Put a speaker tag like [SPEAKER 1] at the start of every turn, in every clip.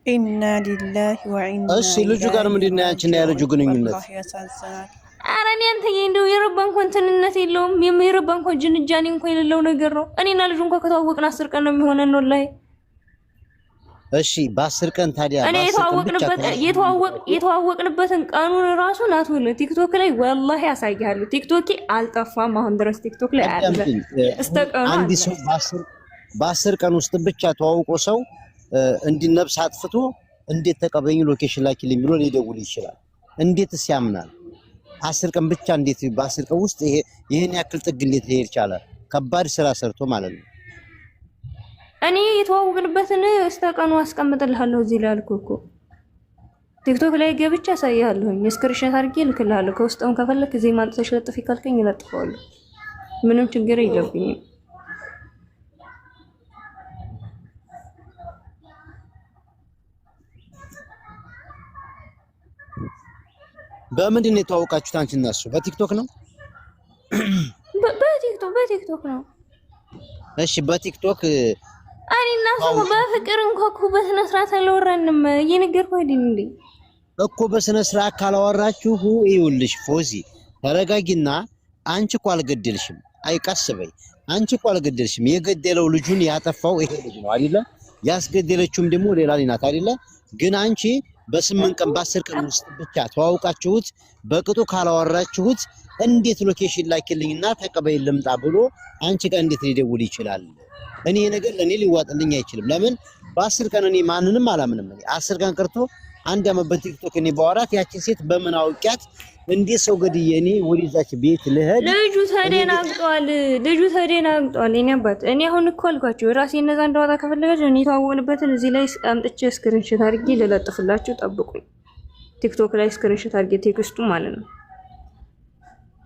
[SPEAKER 1] ኢና ሊላሂ ወኢና
[SPEAKER 2] እሺ ልጁ ጋር ምንድነው ያንቺና ያልጁ ግንኙነት?
[SPEAKER 1] አላህ ያሳዝናል።
[SPEAKER 3] ኧረ እኔ አንተዬ እንደው የረባ እንኳን ትንነት የለውም። የረባ እንኳን ጅንጃኔ እንኳን የሌለው ነገር ነው። እኔና ልጁ እንኳን ከተዋወቅን 10 ቀን ነው የሚሆነን ወላሂ።
[SPEAKER 2] እሺ በ10 ቀን ታዲያ
[SPEAKER 3] እኔ የተዋወቅንበትን ቀኑን ራሱ ናትወለ ቲክቶክ ላይ ወላሂ ያሳያለሁ። ቲክቶክ አልጠፋም አሁን ድረስ ቲክቶክ ላይ አለ። እስተቀኑ
[SPEAKER 2] አንድ ሰው በ10 ቀን ውስጥ ብቻ ተዋውቆ ሰው እንዲነብስ አጥፍቶ እንዴት ተቀበኝ ሎኬሽን ላኪልኝ ብሎ ሊደውል ይችላል? እንዴትስ ያምናል? 10 ቀን ብቻ እንዴት በ10 ቀን ውስጥ ይሄን ያክል ጥግ እንዴት ሊሄድ ይችላል? ከባድ ስራ ሰርቶ ማለት ነው።
[SPEAKER 3] እኔ የተዋወቅንበትን እስተቀኑ አስቀምጥልሃለሁ እዚህ ላይ አልኩህ እኮ ቲክቶክ ላይ ገብቼ አሳያለሁኝ። ስክሪንሾት አድርጌ እልክልሃለሁ። ከውስጥም ከፈለክ እዚህ ማንጠሽ ለጥፊ ካልከኝ እለጥፈዋለሁ። ምንም ችግር የለብኝም።
[SPEAKER 2] በምንድን ነው የተዋወቃችሁት አንቺ እና እሱ? በቲክቶክ ነው?
[SPEAKER 3] በቲክቶክ ነው።
[SPEAKER 2] እሺ በቲክቶክ
[SPEAKER 3] እኔና እሱ በፍቅር እንኳን እኮ በስነ ስርዓት አላወራንም። እየነገርኩህ አይደል እንዴ
[SPEAKER 2] እኮ በስነ ስርዓት ካላወራችሁ ይኸውልሽ ፎዚ ተረጋጊና። አንቺ እኮ አልገደልሽም። አይቀስበይ አንቺ እኮ አልገደልሽም። የገደለው ልጁን ያጠፋው ይሄ ልጅ ነው አይደለ? ያስገደለችውም ደግሞ ሌላ ልጅ ናት አይደለ? ግን አንቺ በ8 ቀን በ10 ቀን ውስጥ ብቻ ተዋውቃችሁት በቅጡ ካላወራችሁት እንዴት ሎኬሽን ላኪልኝና ተቀበይ ልምጣ ብሎ አንቺ ጋር እንዴት ሊደውል ይችላል? እኔ ነገር ለኔ ሊዋጥልኝ አይችልም። ለምን በ10 ቀን እኔ ማንንም አላምንም። እኔ 10 ቀን ቀርቶ አንድ አመት በቲክቶክ እኔ ባወራት ያቺን ሴት በምን አውቂያት እንዴት ሰው ገድዬ እኔ ወዲዛች ቤት ልሄድ?
[SPEAKER 3] ልጁ ተደናግጧል። እኔ አባት እኔ አሁን እኮ አልኳችሁ ራሴ እነዛ እንደዋታ ከፈለጋችሁ እኔ ተዋወቅንበትን እዚህ ላይ አምጥቼ ስክሪንሾት አድርጌ ልለጥፍላችሁ። ጠብቁኝ። ቲክቶክ ላይ ስክሪንሾት አድርጌ ቴክስቱ ማለት ነው።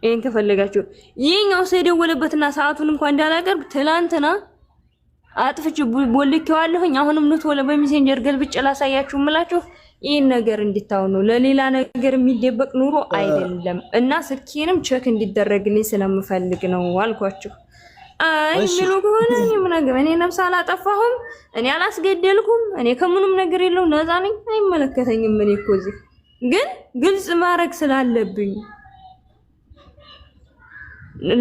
[SPEAKER 3] ይሄን ከፈለጋችሁ ይሄኛው ሰው የደወለበትና ሰዓቱን እንኳን እንዳላቀርብ ትላንትና አጥፍቼ ቦልኬዋለሁኝ። አሁንም ኑት ወለ በሜሴንጀር ገልብጬ ላሳያችሁ እምላችሁ ይሄን ነገር እንድታው ነው። ለሌላ ነገር የሚደበቅ ኑሮ አይደለም። እና ስልኬንም ቼክ እንዲደረግልኝ ስለምፈልግ ነው አልኳችሁ። አይ ምኑ ከሆነ እኔ ነፍስ አላጠፋሁም፣ እኔ አላስገደልኩም፣ እኔ ከምንም ነገር የለው ነፃ ነኝ፣ አይመለከተኝም። እኔ እኮ እዚህ ግን ግልጽ ማድረግ ስላለብኝ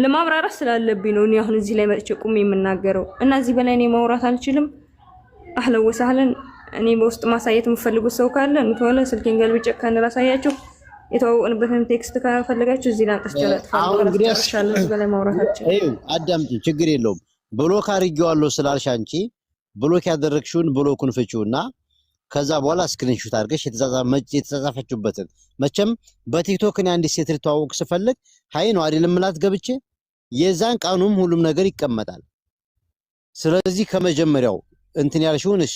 [SPEAKER 3] ለማብራራት ስላለብኝ ነው እኔ አሁን እዚህ ላይ መጥቼ ቁም የምናገረው። እና እዚህ በላይ እኔ ማውራት አልችልም። አህለን ወሰህለን። እኔ በውስጥ ማሳየት የምፈልጉት ሰው ካለ እንተወለ ስልኬን ገልብጬ ካንላሳያችሁ የተዋወቅንበትን ቴክስት ካፈለጋችሁ እዚህ ላይ አጥፍቻለሁ።
[SPEAKER 2] አሁን እንግዲህ
[SPEAKER 3] እዚህ በላይ ማውራት አልችልም።
[SPEAKER 2] አይው አዳምጪ፣ ችግር የለውም። ብሎክ አድርጌዋለሁ ስላልሽ አንቺ ብሎክ ያደረግሽውን ብሎኩን ፍቺውና ከዛ በኋላ ስክሪንሾት አድርገሽ የተጻጻፈችበትን መቼም በቲክቶክ እኔ አንዲት ሴት ልተዋወቅ ስፈልግ ሃይ ነው አይደለም ማለት ገብቼ የዛን ቀኑም ሁሉም ነገር ይቀመጣል። ስለዚህ ከመጀመሪያው እንትን ያልሽውን እሺ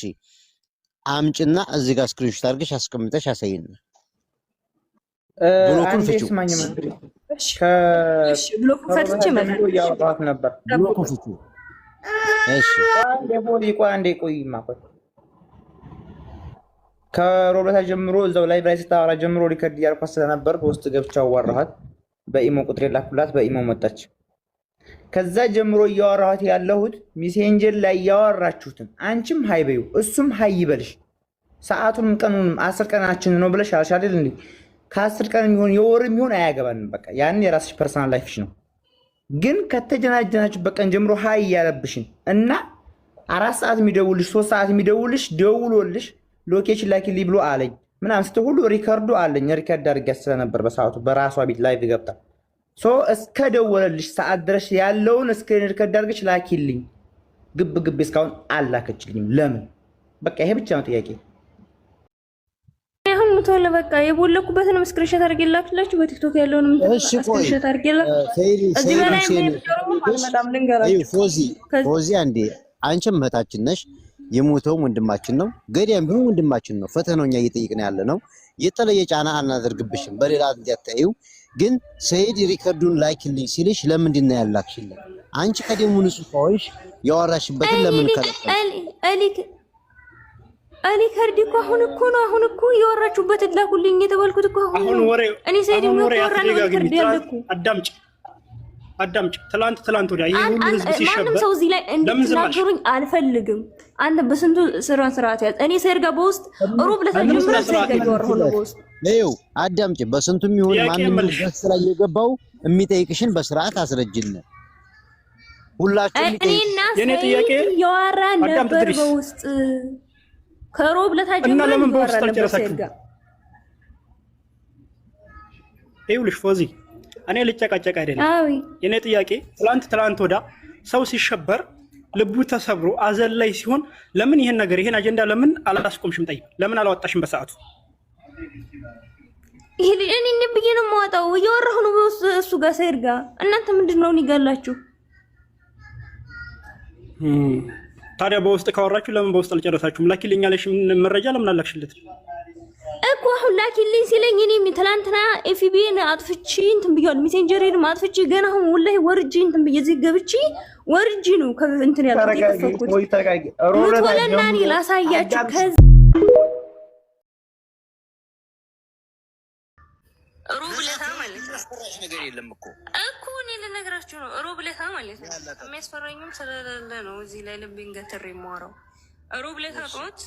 [SPEAKER 2] አምጭና እዚህ ጋር ስክሪንሾት አድርገሽ አስቀምጠሽ አሳይና ብሎኩን ፍቺው።
[SPEAKER 3] እሺ ብሎኩን ፈትቼ ማለት
[SPEAKER 4] ያወጣት ነበር።
[SPEAKER 2] ብሎኩን ፍቺው። እሺ
[SPEAKER 4] አንዴ ቆይማ ከሮበታ ጀምሮ እዛው ላይ ብራይስ ታወራ ጀምሮ ሪከርድ ያርኳት ስለነበር በውስጥ ገብቻ አዋራኋት። በኢሞ ቁጥር ላኩላት፣ በኢሞ መጣች። ከዛ ጀምሮ እያወራኋት ያለሁት ሜሴንጀር ላይ ያወራችሁትን አንቺም ሃይ በዩ እሱም ሃይ ይበልሽ። ሰዓቱንም ቀኑንም 10 ቀናችን ነው ብለሽ አልሽ አይደል እንዴ? ከ10 ቀን የሚሆን የወርም የሚሆን አያገባንም። በቃ ያን የራስሽ ፐርሰናል ላይፍሽ ነው። ግን ከተጀናጀናችሁ በቀን ጀምሮ ሃይ ያለብሽን እና 4 ሰዓት የሚደውልሽ 3 ሰዓት የሚደውልሽ ደውሎልሽ ሎኬሽን ላኪልኝ ብሎ አለኝ ምናምን ስትል ሁሉ ሪከርዱ አለኝ። ሪከርድ አድርጌያት ስለነበር በሰዓቱ በራሷ ቤት ላይቭ ገብታ እስከ ደወለልሽ ሰዓት ድረስ ያለውን ስክሪን ሪከርድ አድርገሽ ላኪልኝ። ግብ እስካሁን አላከችልኝም። ለምን? በቃ ይሄ ብቻ ነው ጥያቄ።
[SPEAKER 3] አሁን ምትወለ በቃ የቦለኩበትን ስክሪንሾት አድርጌላችሁ በቲክቶክ ያለውን ስክሪንሾት አድርጌላችሁ እዚህ በላይ
[SPEAKER 2] ፎዚ አንዴ አንቺም እህታችን ነሽ። የሞተው ወንድማችን ነው። ገዳም ቢሆን ወንድማችን ነው። ፈተናው እኛ እየጠየቅን ያለ ነው። የተለየ ጫና አናደርግብሽም። በሌላ እንዲያታዩ ግን ሰይድ ሪከርዱን ላይክልኝ ሲልሽ ለምንድን ነው ያላክሽልኝ? አንቺ ከደሙ ንጹህ ሆይሽ ያወራሽበትን ለምን ከለከለ?
[SPEAKER 3] ሪከርድ እኮ አሁን እኮ ያወራችሁበትን ላኩልኝ የተባልኩት እኮ አሁን እኔ ሰይድ ነው ያወራነው ሪከርድ ያለኩ
[SPEAKER 5] አዳምጪ አዳምጪ። ትላንት ወዲያ ይሄ ሁሉ ህዝብ ሲሸበር
[SPEAKER 3] ማንም ሰው እዚህ ላይ እንድትናገሩኝ አልፈልግም። አንተ በስንቱ ስርዓት ያዝ። እኔ ሰርጋ በውስጥ ሩብ ለተጀመረ ሰርጋ ይወርሁ ነው በውስጥ
[SPEAKER 2] ይኸው አዳምጪ። በስንቱም ይሁን ማንም በስ ላይ የገባው የሚጠይቅሽን በስርዓት አስረጅልን። ሁላችሁም
[SPEAKER 5] የኔ ጥያቄ
[SPEAKER 3] ያወራ ነበር በውስጥ ከሩብ ለተጀመረ
[SPEAKER 5] እና ለምን በውስጥ አልጨረሳችሁም? ይኸውልሽ ፎዚ እኔ ልጨቃጨቅ አይደለም። የኔ ጥያቄ ትላንት ወዳ ሰው ሲሸበር ልቡ ተሰብሮ አዘን ላይ ሲሆን ለምን ይሄን አጀንዳ ለምን አላስቆምሽም? ጠይቅ ለምን አላወጣሽም በሰዓቱ?
[SPEAKER 3] ይሄ እኔ ነብዬ ነው የማወጣው እያወራሁ ነው እሱ ጋር ሰይድ ጋር። እናንተ ምንድነው ይጋላችሁ?
[SPEAKER 5] ታዲያ በውስጥ ካወራችሁ ለምን በውስጥ አልጨረሳችሁም? ላኪልኛለሽ መረጃ ለምን አላክሽለት
[SPEAKER 3] እኮ አሁን ላኪልኝ ሲለኝ እኔ ትላንትና ኤፍቢን አጥፍቼ እንትን ብያለሁ። ሜሴንጀሬን አጥፍቼ ገና አሁን ወላሂ ወርጄ እንትን ብዬ እዚህ ገብቼ ወርጄ ነው እንትን ያልኩት የከፈኩት። ወለና እኔ ላሳያችሁ ከዚህ ሩብለታ ማለት ነው። ነገር የለም እኮ እኔ ልነግራችሁ ነው። ሩብለታ ማለት ነው። የሚያስፈራኝም ስለሌለ ነው እዚህ ላይ ልቤን ገትሬ የማወራው። ሩብለታ ጧት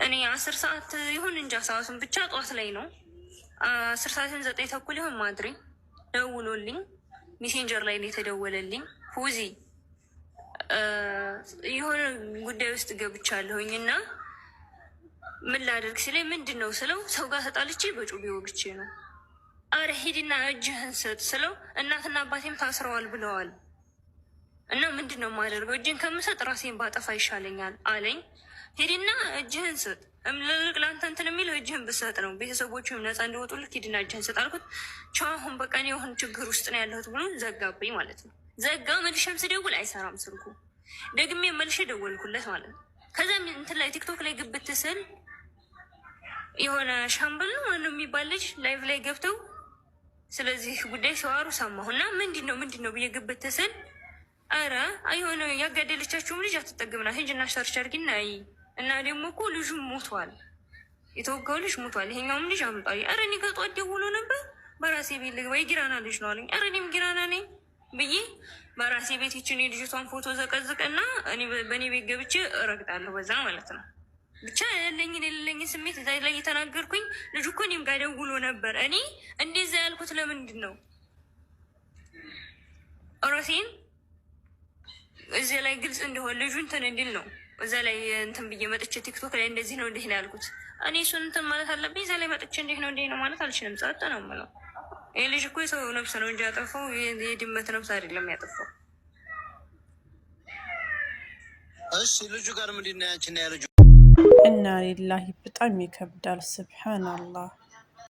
[SPEAKER 3] እኔ 10 ሰዓት ይሁን እንጃ ሰዓቱን ብቻ ጧት ላይ ነው 10 ሰዓትን 9 ተኩል ይሁን ማድሪ ደውሎልኝ ሜሴንጀር ላይ ነው የተደወለልኝ። ፉዚ የሆነ ጉዳይ ውስጥ ገብቻለሁኝ እና ምን ላደርግ ሲለኝ ምንድን ነው ስለው ሰው ጋር ተጣልቼ በጩቤ ወግቼ ነው። አረ ሂድና እጅህን ስጥ ስለው እናትና አባቴም ታስረዋል ብለዋል እና ምንድን ነው የማደርገው? እጅን ከምሰጥ ራሴን ባጠፋ ይሻለኛል አለኝ። ሂድና እጅህን ስጥ እምልቅ ለአንተ እንትን የሚለው እጅህን ብሰጥ ነው ቤተሰቦችም ነፃ እንዲወጡልህ ሂድና እጅህን ስጥ አልኩት። ቻው አሁን በቃ እኔ የሆነ ችግር ውስጥ ነው ያለሁት ብሎ ዘጋብኝ ማለት ነው። ዘጋ። መልሼም ስደውል አይሰራም ስልኩ። ደግሜ መልሼ ደወልኩለት ማለት ነው። ከዛም እንትን ላይ ቲክቶክ ላይ ግብት ስል የሆነ ሻምበል ነው ማነው የሚባል ልጅ ላይቭ ላይ ገብተው ስለዚህ ጉዳይ ሲዋሩ ሰማሁና ምንድን ነው ብዬ ግብት ስል አረ የሆነ ያጋደለቻችሁም ልጅ አትጠግብና ሂጂና ሰርች አድርጊና እና ደግሞ እኮ ልጁ ሞቷል፣ የተወጋው ልጅ ሞቷል፣ ይሄኛውም ልጅ አምጣሪ። አረ እኔ ከጧት ደውሎ ነበር በራሴ ቤት ልግባ የጊራና ልጅ ነው አለኝ። አረ እኔም ጊራና ነኝ ብዬ በራሴ ቤት ይችን የልጅቷን ፎቶ ዘቀዝቅና እኔ በእኔ ቤት ገብቼ እረግጣለሁ በዛ ማለት ነው። ብቻ የሌለኝን ስሜት እዛ ላይ የተናገርኩኝ። ልጁ እኮ እኔም ጋር ደውሎ ነበር። እኔ እንደዛ ያልኩት ለምንድን ነው ራሴን እዚህ ላይ ግልጽ እንደሆነ ልጁ እንትን እንዲል ነው። እዛ ላይ እንትን ብዬ መጥቼ ቲክቶክ ላይ እንደዚህ ነው እንዲህ ነው ያልኩት። እኔ እሱን እንትን ማለት አለብኝ። እዛ ላይ መጥቼ እንዲህ ነው ማለት አልችልም። ጸጥ ነው የምለው። ይህ ልጅ እኮ የሰው ነፍስ ነው እንጂ ያጠፋው የድመት ነፍስ አይደለም ያጠፋው።
[SPEAKER 2] እሺ ልጁ ጋር ምንድን ነው ያንቺና ያ ልጁ?
[SPEAKER 1] እና ሊላሂ በጣም ይከብዳል። ስብሓንአላህ